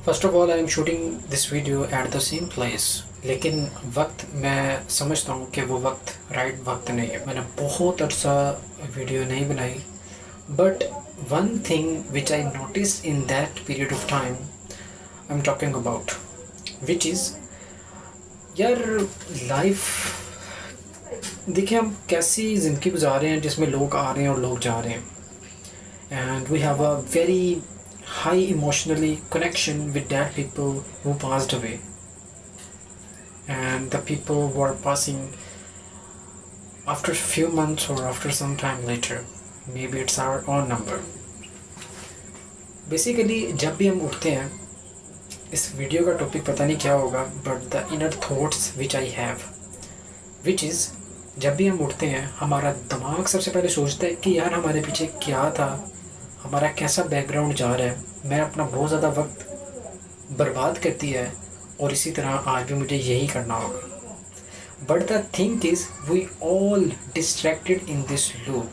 First of all I am shooting this video at the same place, लेकिन वक्त मैं समझता हूँ कि वो वक्त राइट वक्त नहीं है। मैंने बहुत अर्सा वीडियो नहीं बनाई, but one thing which I notice in that period of time I am talking about which is यार लाइफ। देखिए हम कैसी ज़िंदगी गुजार रहे हैं जिसमें लोग आ रहे हैं और लोग जा रहे हैं, and we have a very high emotionally connection with that people who passed away and the people who are passing after a few months or after some time later. Maybe it's our own number. Basically जब भी हम उठते हैं, इस video का topic पता नहीं क्या होगा, but the inner thoughts which I have which is, जब भी हम उठते हैं हमारा दिमाग सबसे पहले सोचता है कि यार हमारे पीछे क्या था, हमारा कैसा बैकग्राउंड जा रहा है। मैं अपना बहुत ज़्यादा वक्त बर्बाद करती है और इसी तरह आज भी मुझे यही करना होगा। But the thing is we all distracted in this loop.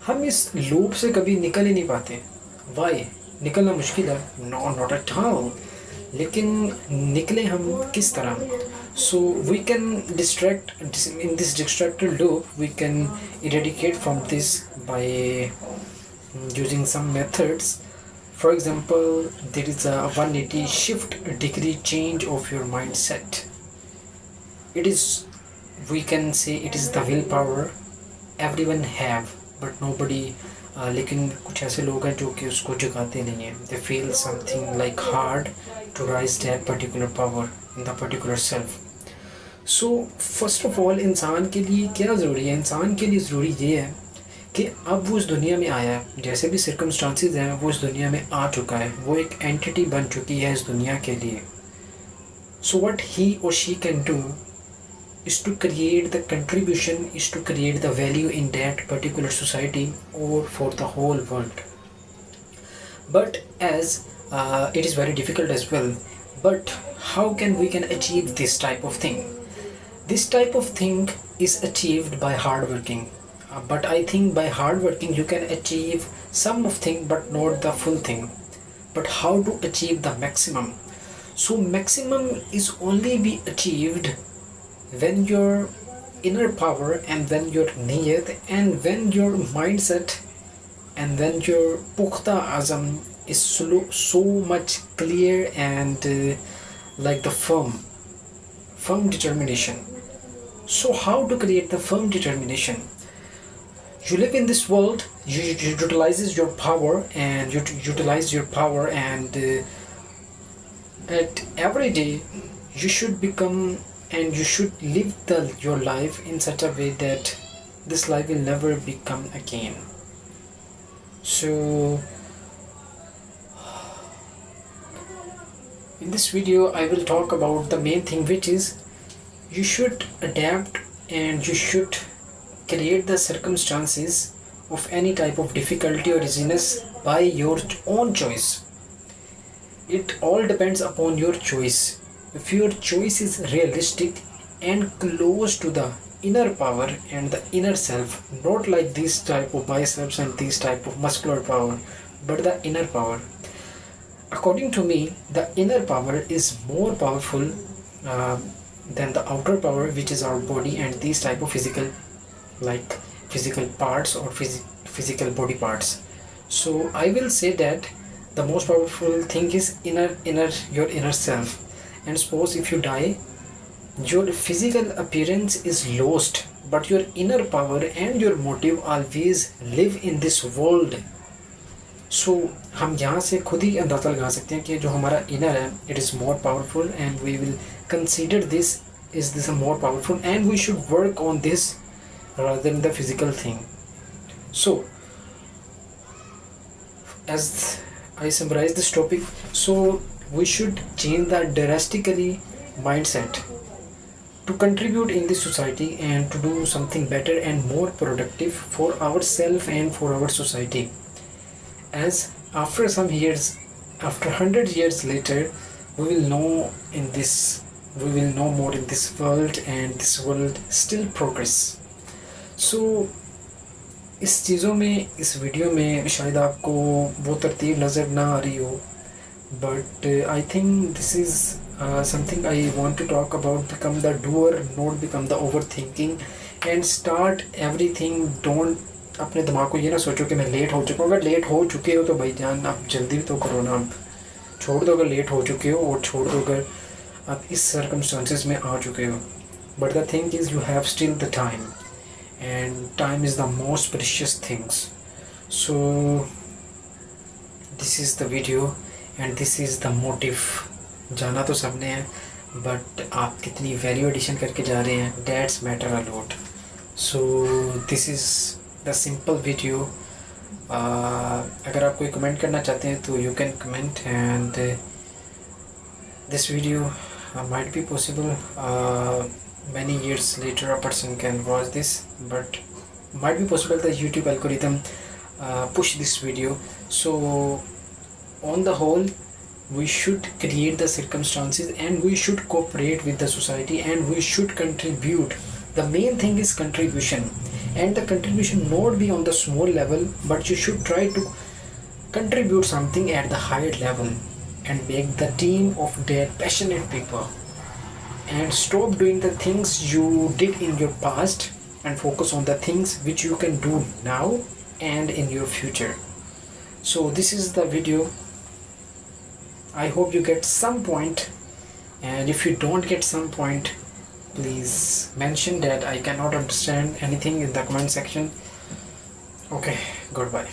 हम इस लूप से कभी निकल ही नहीं पाते। वाई? निकलना मुश्किल है? No, not at all. लेकिन निकले हम किस तरह? So we can distract in this distracted loop, we can eradicate from this by using some methods. For example, there is a 180 shift degree change of your mindset. It is, we can say it is the willpower everyone have, but nobody लेकिन कुछ ऐसे लोग हैं जो कि उसको जगाते नहीं हैं. They feel something like hard to rise that particular power in the particular self. So first of all, इंसान के लिए क्या ज़रूरी है? इंसान के लिए ज़रूरी ये है कि अब वो इस दुनिया में आया है, जैसे भी सर्कमस्टांसिस हैं वो इस दुनिया में आ चुका है, वो एक एंटिटी बन चुकी है इस दुनिया के लिए. सो what he or she can do is to create the contribution, is to create the value in that particular society और for the whole world. But as it is very difficult as well, but how can we can achieve this type of thing? This type of thing is achieved by hard working. But I think by hard working you can achieve some of thing but not the full thing. But how to achieve the maximum? So maximum is only be achieved when your inner power and when your niyat and when your mindset and when your pukhta azam is so much clear and like the firm determination. So how to create the firm determination? You live in this world, you utilizes your power and you utilize your power, and at every day you should become and you should live your life in such a way that this life will never become again. So in this video I will talk about the main thing, which is you should adapt and you should create the circumstances of any type of difficulty or easiness by your own choice. It all depends upon your choice. If your choice is realistic and close to the inner power and the inner self, not like this type of biceps and this type of muscular power, but the inner power. According to me, the inner power is more powerful than the outer power, which is our body and these type of physical parts or physical body parts. So I will say that the most powerful thing is your inner self. And suppose if you die, your physical appearance is lost, but your inner power and your motive always live in this world. So हम यहाँ से खुद ही अंदाज़ा लगा सकते हैं कि जो हमारा inner है, it is more powerful, and we will consider this is this more powerful, and we should work on this rather than the physical thing. So as I summarize this topic, so we should change the drastically mindset to contribute in this society and to do something better and more productive for ourselves and for our society. As after some years, after 100 years later, we will know more in this world, and this world still progress. सो इस चीज़ों में, इस video में शायद आपको वो तरतीब नज़र ना आ रही हो, but I think this is something I want to talk about. Become the doer, not become the overthinking, and start everything. Don't अपने दिमाग को ये ना सोचो कि मैं लेट हो चुका हूँ. अगर लेट हो चुके हो तो भाई जान आप जल्दी तो करो ना. आप छोड़ दो अगर लेट हो चुके हो, और छोड़ दो अगर आप इस सर्कमस्टांसेस में आ चुके हो. But the thing is you have still the time, and time is the most precious things. So this is the video and this is the motive. जाना तो सबने है, बट आप कितनी वैल्यू एडिशन करके जा रहे हैं, that's matter a lot. So this is the simple video. अगर आप कोई कमेंट करना चाहते हैं तो you can comment, and this video might be possible many years later a person can watch this, but might be possible the YouTube algorithm push this video. So on the whole, we should create the circumstances, and we should cooperate with the society, and we should contribute. The main thing is contribution, and the contribution not be on the small level, but you should try to contribute something at the higher level, and make the team of their passionate people, and stop doing the things you did in your past, and focus on the things which you can do now and in your future. So this is the video. I hope you get some point, and if you don't get some point, please mention that I cannot understand anything in the comment section. Okay, goodbye.